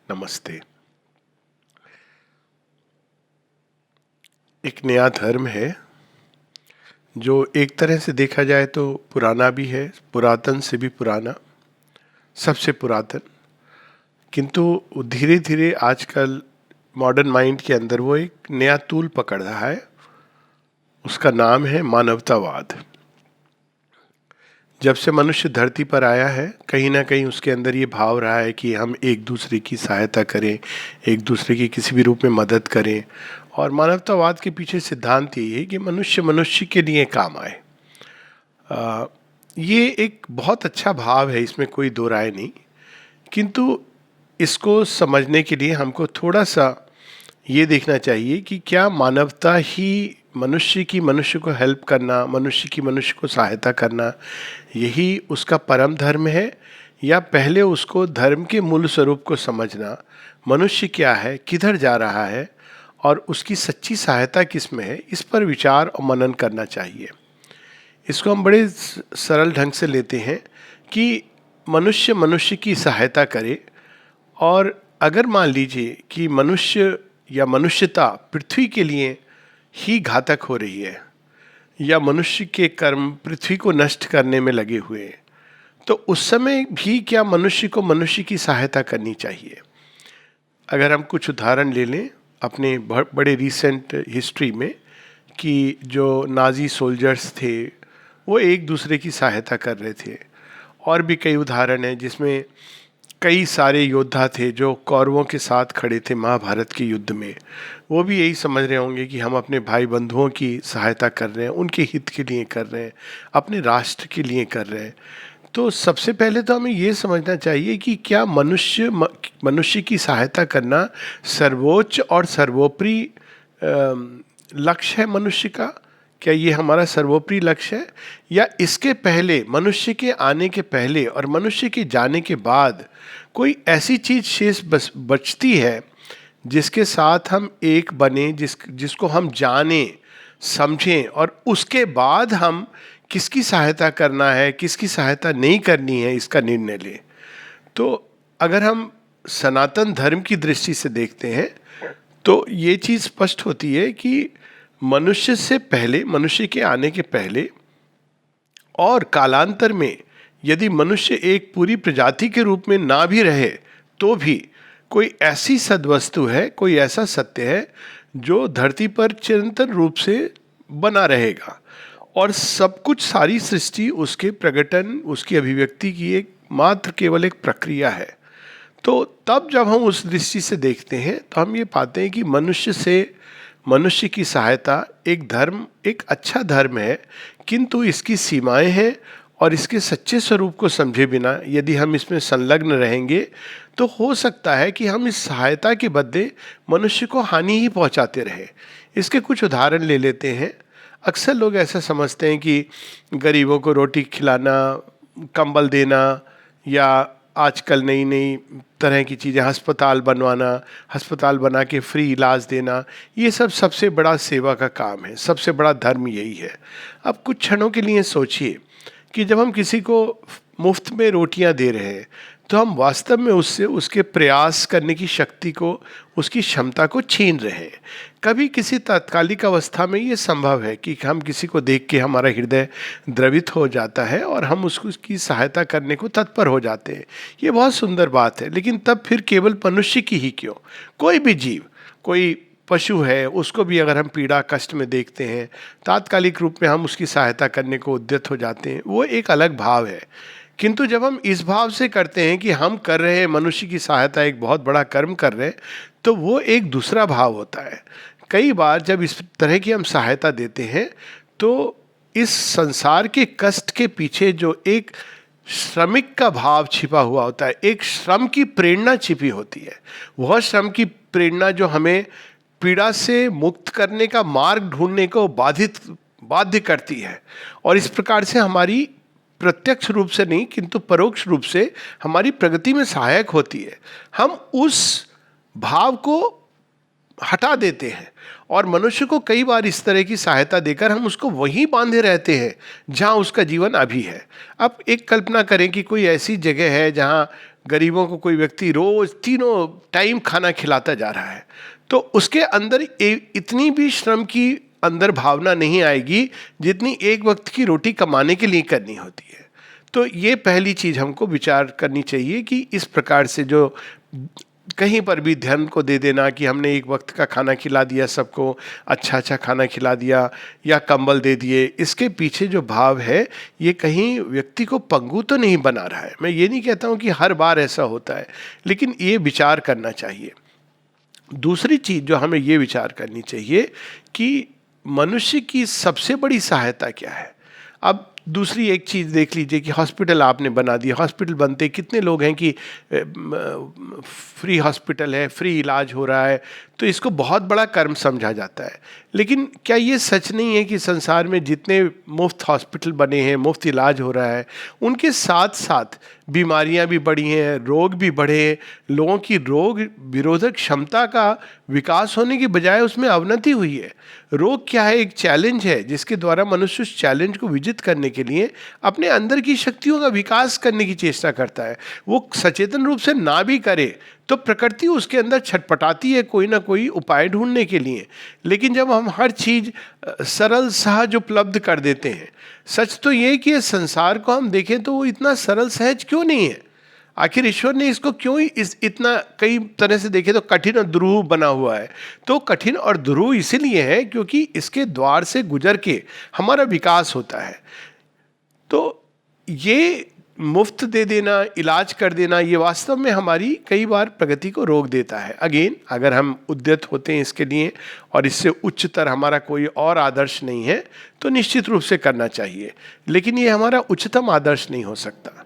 नमस्ते। एक नया धर्म है जो एक तरह से देखा जाए तो पुराना भी है, पुरातन से भी पुराना, सबसे पुरातन। किंतु धीरे धीरे आजकल मॉडर्न माइंड के अंदर वो एक नया तूल पकड़ रहा है। उसका नाम है मानवतावाद। जब से मनुष्य धरती पर आया है, कहीं ना कहीं उसके अंदर ये भाव रहा है कि हम एक दूसरे की सहायता करें, एक दूसरे की किसी भी रूप में मदद करें। और मानवतावाद के पीछे सिद्धांत यही है कि मनुष्य मनुष्य के लिए काम आए। ये एक बहुत अच्छा भाव है, इसमें कोई दो राय नहीं। किंतु इसको समझने के लिए हमको थोड़ा सा ये देखना चाहिए कि क्या मानवता ही मनुष्य की मनुष्य को हेल्प करना, मनुष्य की मनुष्य को सहायता करना, यही उसका परम धर्म है, या पहले उसको धर्म के मूल स्वरूप को समझना, मनुष्य क्या है, किधर जा रहा है और उसकी सच्ची सहायता किस में है, इस पर विचार और मनन करना चाहिए। इसको हम बड़े सरल ढंग से लेते हैं कि मनुष्य मनुष्य की सहायता करे। और अगर मान लीजिए कि मनुष्य या मनुष्यता पृथ्वी के लिए ही घातक हो रही है, या मनुष्य के कर्म पृथ्वी को नष्ट करने में लगे हुए हैं, तो उस समय भी क्या मनुष्य को मनुष्य की सहायता करनी चाहिए। अगर हम कुछ उदाहरण ले लें अपने बड़े रीसेंट हिस्ट्री में, कि जो नाजी सोल्जर्स थे वो एक दूसरे की सहायता कर रहे थे। और भी कई उदाहरण हैं जिसमें कई सारे योद्धा थे जो कौरवों के साथ खड़े थे महाभारत के युद्ध में। वो भी यही समझ रहे होंगे कि हम अपने भाई बंधुओं की सहायता कर रहे हैं, उनके हित के लिए कर रहे हैं, अपने राष्ट्र के लिए कर रहे हैं। तो सबसे पहले तो हमें ये समझना चाहिए कि क्या मनुष्य की सहायता करना सर्वोच्च और सर्वोपरि लक्ष्य है मनुष्य का। क्या ये हमारा सर्वोपरि लक्ष्य है, या इसके पहले, मनुष्य के आने के पहले और मनुष्य के जाने के बाद कोई ऐसी चीज शेष बचती है जिसके साथ हम एक बने, जिसको हम जाने समझें, और उसके बाद हम किसकी सहायता करना है, किसकी सहायता नहीं करनी है, इसका निर्णय लें। तो अगर हम सनातन धर्म की दृष्टि से देखते हैं तो ये चीज स्पष्ट होती है कि मनुष्य से पहले, मनुष्य के आने के पहले और कालांतर में, यदि मनुष्य एक पूरी प्रजाति के रूप में ना भी रहे तो भी कोई ऐसी सद्वस्तु है, कोई ऐसा सत्य है जो धरती पर चिरंतन रूप से बना रहेगा। और सब कुछ, सारी सृष्टि उसके प्रकटन, उसकी अभिव्यक्ति की एक मात्र केवल एक प्रक्रिया है। तो तब जब हम उस दृष्टि से देखते हैं तो हम ये पाते हैं कि मनुष्य से मनुष्य की सहायता एक धर्म, एक अच्छा धर्म है। किंतु इसकी सीमाएं हैं, और इसके सच्चे स्वरूप को समझे बिना यदि हम इसमें संलग्न रहेंगे तो हो सकता है कि हम इस सहायता के बदले मनुष्य को हानि ही पहुंचाते रहे। इसके कुछ उदाहरण ले लेते हैं। अक्सर लोग ऐसा समझते हैं कि गरीबों को रोटी खिलाना, कंबल देना, या आजकल नई नई तरह की चीज़ें, अस्पताल बनवाना, अस्पताल बना के फ्री इलाज देना, ये सब सबसे बड़ा सेवा का काम है, सबसे बड़ा धर्म यही है। अब कुछ क्षणों के लिए सोचिए कि जब हम किसी को मुफ्त में रोटियां दे रहे हैं तो हम वास्तव में उससे उसके प्रयास करने की शक्ति को, उसकी क्षमता को छीन रहे हैं। कभी किसी तात्कालिक अवस्था में ये संभव है कि हम किसी को देख के हमारा हृदय द्रवित हो जाता है और हम उसको, उसकी सहायता करने को तत्पर हो जाते हैं। ये बहुत सुंदर बात है। लेकिन तब फिर केवल मनुष्य की ही क्यों, कोई भी जीव, कोई पशु है, उसको भी अगर हम पीड़ा कष्ट में देखते हैं, तात्कालिक रूप में हम उसकी सहायता करने को उद्यत हो जाते हैं, वो एक अलग भाव है। किंतु जब हम इस भाव से करते हैं कि हम कर रहे हैं मनुष्य की सहायता, एक बहुत बड़ा कर्म कर रहे हैं, तो वो एक दूसरा भाव होता है। कई बार जब इस तरह की हम सहायता देते हैं तो इस संसार के कष्ट के पीछे जो एक श्रमिक का भाव छिपा हुआ होता है, एक श्रम की प्रेरणा छिपी होती है। वह श्रम की प्रेरणा जो हमें पीड़ा से मुक्त करने का मार्ग ढूंढने को बाध्य करती है, और इस प्रकार से हमारी प्रत्यक्ष रूप से नहीं किंतु परोक्ष रूप से हमारी प्रगति में सहायक होती है। हम उस भाव को हटा देते हैं, और मनुष्य को कई बार इस तरह की सहायता देकर हम उसको वहीं बांधे रहते हैं जहां उसका जीवन अभी है। अब एक कल्पना करें कि कोई ऐसी जगह है जहां गरीबों को कोई व्यक्ति रोज तीनों टाइम खाना खिलाता जा रहा है, तो उसके अंदर इतनी भी श्रम की अंदर भावना नहीं आएगी जितनी एक वक्त की रोटी कमाने के लिए करनी होती है। तो ये पहली चीज हमको विचार करनी चाहिए कि इस प्रकार से जो कहीं पर भी ध्यान को दे देना कि हमने एक वक्त का खाना खिला दिया, सबको अच्छा अच्छा खाना खिला दिया या कंबल दे दिए, इसके पीछे जो भाव है ये कहीं व्यक्ति को पंगु तो नहीं बना रहा है। मैं ये नहीं कहता हूँ कि हर बार ऐसा होता है, लेकिन ये विचार करना चाहिए। दूसरी चीज जो हमें ये विचार करनी चाहिए कि मनुष्य की सबसे बड़ी सहायता क्या है। अब दूसरी एक चीज़ देख लीजिए कि हॉस्पिटल आपने बना दिया, हॉस्पिटल बनते कितने लोग हैं कि फ्री हॉस्पिटल है, फ्री इलाज हो रहा है, तो इसको बहुत बड़ा कर्म समझा जाता है। लेकिन क्या ये सच नहीं है कि संसार में जितने मुफ्त हॉस्पिटल बने हैं, मुफ्त इलाज हो रहा है, उनके साथ साथ बीमारियां भी बढ़ी हैं, रोग भी बढ़े, लोगों की रोग विरोधक क्षमता का विकास होने की बजाय उसमें अवनति हुई है। रोग क्या है? एक चैलेंज है जिसके द्वारा मनुष्य उस चैलेंज को विजित करने के लिए अपने अंदर की शक्तियों का विकास करने की चेष्टा करता है। वो सचेतन रूप से ना भी करे तो प्रकृति उसके अंदर छटपटाती है कोई ना कोई उपाय ढूंढने के लिए। लेकिन जब हम हर चीज सरल सहज उपलब्ध कर देते हैं, सच तो ये कि इस संसार को हम देखें तो वो इतना सरल सहज क्यों नहीं है? आखिर ईश्वर ने इसको क्यों इतना कई तरह से देखे तो कठिन और दुरूह बना हुआ है। तो कठिन और दुरूह इसीलिए है क्योंकि इसके द्वार से गुजर के हमारा विकास होता है। तो ये मुफ्त दे देना, इलाज कर देना, ये वास्तव में हमारी कई बार प्रगति को रोक देता है। अगेन, अगर हम उद्यत होते हैं इसके लिए और इससे उच्चतर हमारा कोई और आदर्श नहीं है तो निश्चित रूप से करना चाहिए, लेकिन ये हमारा उच्चतम आदर्श नहीं हो सकता।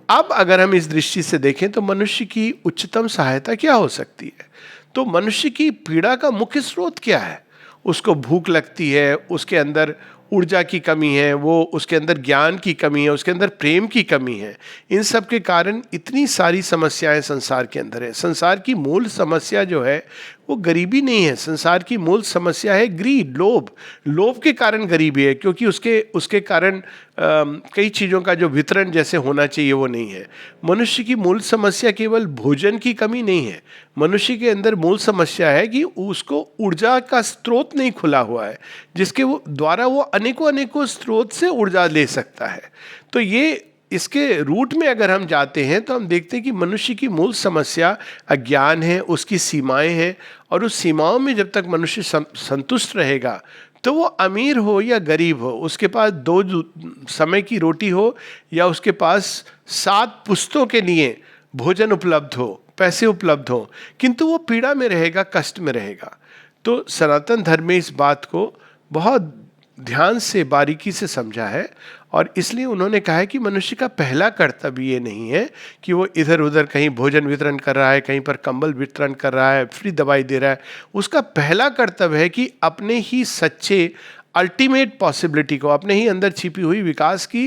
अब अगर हम इस दृष्टि से देखें तो मनुष्य की उच्चतम सहायता क्या हो सकती है? तो मनुष्य की पीड़ा का मुख्य स्रोत क्या है? उसको भूख लगती है, उसके अंदर ऊर्जा की कमी है, वो उसके अंदर ज्ञान की कमी है, उसके अंदर प्रेम की कमी है। इन सब के कारण इतनी सारी समस्याएं संसार के अंदर है। संसार की मूल समस्या जो है वो गरीबी नहीं है, संसार की मूल समस्या है ग्रीड, लोभ। लोभ के कारण गरीबी है क्योंकि उसके कारण कई चीज़ों का जो वितरण जैसे होना चाहिए वो नहीं है। मनुष्य की मूल समस्या केवल भोजन की कमी नहीं है, मनुष्य के अंदर मूल समस्या है कि उसको ऊर्जा का स्रोत नहीं खुला हुआ है जिसके द्वारा वो अनेकों अनेकों स्रोत से ऊर्जा ले सकता है। तो ये इसके रूट में अगर हम जाते हैं तो हम देखते हैं कि मनुष्य की मूल समस्या अज्ञान है, उसकी सीमाएं हैं, और उस सीमाओं में जब तक मनुष्य संतुष्ट रहेगा तो वो अमीर हो या गरीब हो, उसके पास 2 समय की रोटी हो या उसके पास 7 पुस्तों के लिए भोजन उपलब्ध हो, पैसे उपलब्ध हो, किंतु वो पीड़ा में रहेगा, कष्ट में रहेगा। तो सनातन धर्म में इस बात को बहुत ध्यान से बारीकी से समझा है और इसलिए उन्होंने कहा है कि मनुष्य का पहला कर्तव्य ये नहीं है कि वो इधर उधर कहीं भोजन वितरण कर रहा है, कहीं पर कंबल वितरण कर रहा है, फ्री दवाई दे रहा है। उसका पहला कर्तव्य है कि अपने ही सच्चे अल्टीमेट पॉसिबिलिटी को, अपने ही अंदर छिपी हुई विकास की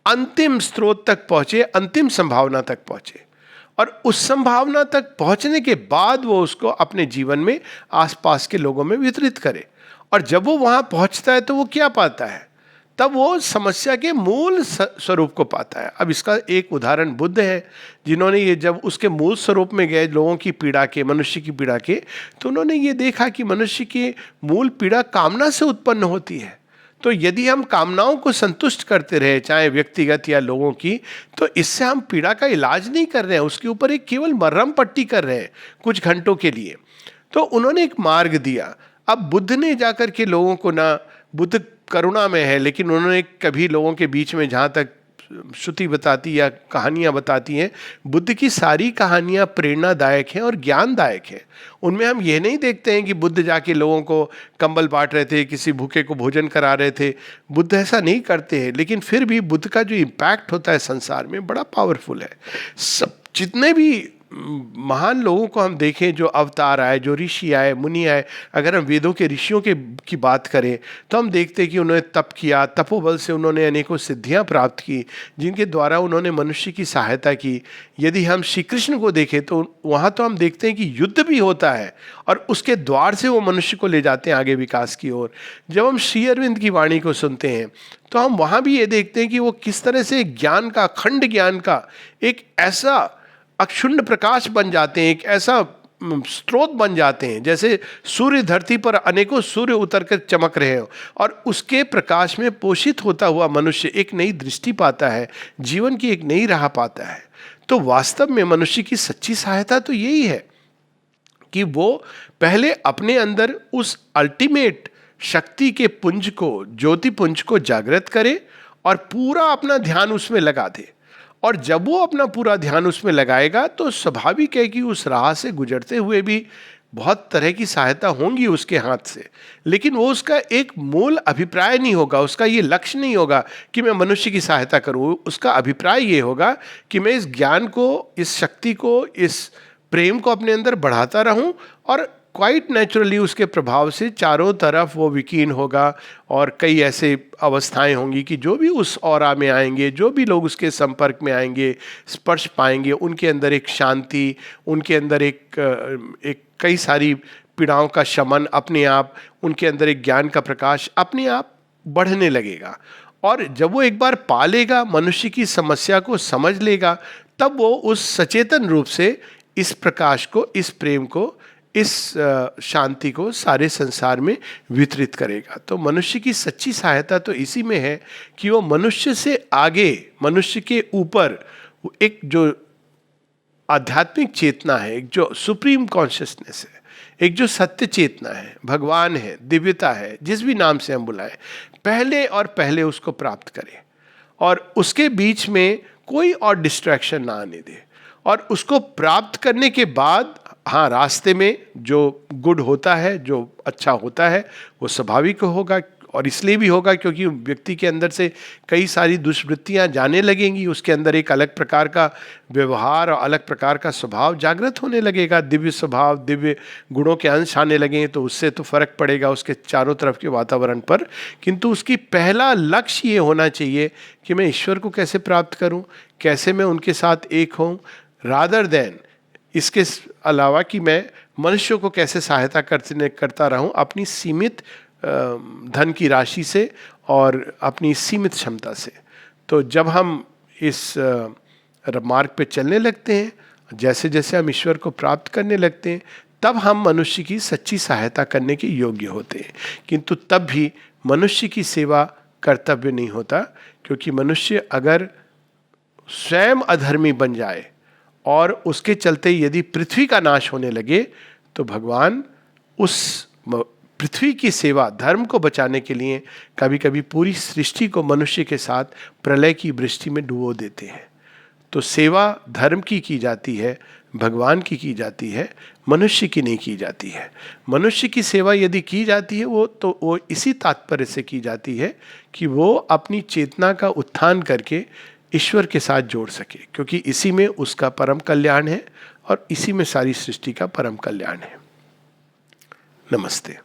अंतिम स्रोत तक पहुंचे, अंतिम संभावना तक पहुंचे, और उस संभावना तक पहुंचने के बाद वो उसको अपने जीवन में आसपास के लोगों में वितरित करे। और जब वो वहां पहुंचता है तो वो क्या पाता है? तब वो समस्या के मूल स्वरूप को पाता है। अब इसका एक उदाहरण बुद्ध है, जिन्होंने ये जब उसके मूल स्वरूप में गए लोगों की पीड़ा के, मनुष्य की पीड़ा के, तो उन्होंने ये देखा कि मनुष्य की मूल पीड़ा कामना से उत्पन्न होती है। तो यदि हम कामनाओं को संतुष्ट करते रहे, चाहे व्यक्तिगत या लोगों की, तो इससे हम पीड़ा का इलाज नहीं कर रहे हैं, उसके ऊपर एक केवल मरहम पट्टी कर रहे हैं कुछ घंटों के लिए। तो उन्होंने एक मार्ग दिया। अब बुद्ध ने जाकर के लोगों को, ना बुद्ध करुणा में है, लेकिन उन्होंने कभी लोगों के बीच में, जहाँ तक श्रुति बताती या कहानियाँ बताती हैं, बुद्ध की सारी कहानियाँ प्रेरणादायक हैं और ज्ञानदायक हैं। उनमें हम ये नहीं देखते हैं कि बुद्ध जाके लोगों को कंबल बांट रहे थे, किसी भूखे को भोजन करा रहे थे। बुद्ध ऐसा नहीं करते हैं, लेकिन फिर भी बुद्ध का जो इम्पैक्ट होता है संसार में बड़ा पावरफुल है। सब जितने भी महान लोगों को हम देखें, जो अवतार आए, जो ऋषि आए, मुनि आए, अगर हम वेदों के ऋषियों की बात करें तो हम देखते हैं कि उन्होंने तप किया, तपोबल से उन्होंने अनेकों सिद्धियां प्राप्त की जिनके द्वारा उन्होंने मनुष्य की सहायता की। यदि हम श्री कृष्ण को देखें तो वहाँ तो हम देखते हैं कि युद्ध भी होता है और उसके द्वार से वो मनुष्य को ले जाते हैं आगे विकास की ओर। जब हम श्री अरविंद की वाणी को सुनते हैं तो हम वहाँ भी ये देखते हैं कि वो किस तरह से ज्ञान का, अखंड ज्ञान का एक ऐसा अक्षुण्ण प्रकाश बन जाते हैं, एक ऐसा स्रोत बन जाते हैं जैसे सूर्य धरती पर अनेकों सूर्य उतर कर चमक रहे हो, और उसके प्रकाश में पोषित होता हुआ मनुष्य एक नई दृष्टि पाता है, जीवन की एक नई राह पाता है। तो वास्तव में मनुष्य की सच्ची सहायता तो यही है कि वो पहले अपने अंदर उस अल्टीमेट शक्ति के पुंज को, ज्योति पुंज को जागृत करे और पूरा अपना ध्यान उसमें लगा दे। और जब वो अपना पूरा ध्यान उसमें लगाएगा तो स्वाभाविक है कि उस राह से गुजरते हुए भी बहुत तरह की सहायता होंगी उसके हाथ से, लेकिन वो उसका एक मूल अभिप्राय नहीं होगा, उसका ये लक्ष्य नहीं होगा कि मैं मनुष्य की सहायता करूं। उसका अभिप्राय ये होगा कि मैं इस ज्ञान को, इस शक्ति को, इस प्रेम को अपने अंदर बढ़ाता रहूं, और क्वाइट नेचुरली उसके प्रभाव से चारों तरफ वो विकीर्ण होगा, और कई ऐसे अवस्थाएं होंगी कि जो भी उस ऑरा में आएंगे, जो भी लोग उसके संपर्क में आएंगे, स्पर्श पाएंगे, उनके अंदर एक शांति, उनके अंदर एक कई सारी पीड़ाओं का शमन अपने आप, उनके अंदर एक ज्ञान का प्रकाश अपने आप बढ़ने लगेगा। और जब वो एक बार पा लेगा, मनुष्य की समस्या को समझ लेगा, तब वो उस सचेतन रूप से इस प्रकाश को, इस प्रेम को, इस शांति को सारे संसार में वितरित करेगा। तो मनुष्य की सच्ची सहायता तो इसी में है कि वो मनुष्य से आगे, मनुष्य के ऊपर एक जो आध्यात्मिक चेतना है, एक जो सुप्रीम कॉन्शियसनेस है, एक जो सत्य चेतना है, भगवान है, दिव्यता है, जिस भी नाम से हम बुलाएं, पहले और पहले उसको प्राप्त करें, और उसके बीच में कोई और डिस्ट्रैक्शन ना आने दे। और उसको प्राप्त करने के बाद, हाँ, रास्ते में जो गुड होता है, जो अच्छा होता है, वो स्वाभाविक होगा, और इसलिए भी होगा क्योंकि व्यक्ति के अंदर से कई सारी दुष्वृत्तियां जाने लगेंगी, उसके अंदर एक अलग प्रकार का व्यवहार और अलग प्रकार का स्वभाव जागृत होने लगेगा, दिव्य स्वभाव, दिव्य गुणों के अंश आने लगेंगे, तो उससे तो फर्क पड़ेगा उसके चारों तरफ के वातावरण पर। किंतु उसकी पहला लक्ष्य ये होना चाहिए कि मैं ईश्वर को कैसे प्राप्त करूं, कैसे मैं उनके साथ एक हूं, रादर देन इसके अलावा कि मैं मनुष्यों को कैसे सहायता करता रहूं अपनी सीमित धन की राशि से और अपनी सीमित क्षमता से। तो जब हम इस मार्ग पे चलने लगते हैं, जैसे जैसे हम ईश्वर को प्राप्त करने लगते हैं, तब हम मनुष्य की सच्ची सहायता करने के योग्य होते हैं। किंतु तब भी मनुष्य की सेवा कर्तव्य नहीं होता, क्योंकि मनुष्य अगर स्वयं अधर्मी बन जाए और उसके चलते यदि पृथ्वी का नाश होने लगे, तो भगवान उस पृथ्वी की सेवा, धर्म को बचाने के लिए कभी कभी पूरी सृष्टि को मनुष्य के साथ प्रलय की वृष्टि में डुबो देते हैं। तो सेवा धर्म की जाती है, भगवान की जाती है, मनुष्य की नहीं की जाती है। मनुष्य की सेवा यदि की जाती है वो इसी तात्पर्य से की जाती है कि वो अपनी चेतना का उत्थान करके ईश्वर के साथ जोड़ सके, क्योंकि इसी में उसका परम कल्याण है और इसी में सारी सृष्टि का परम कल्याण है। नमस्ते।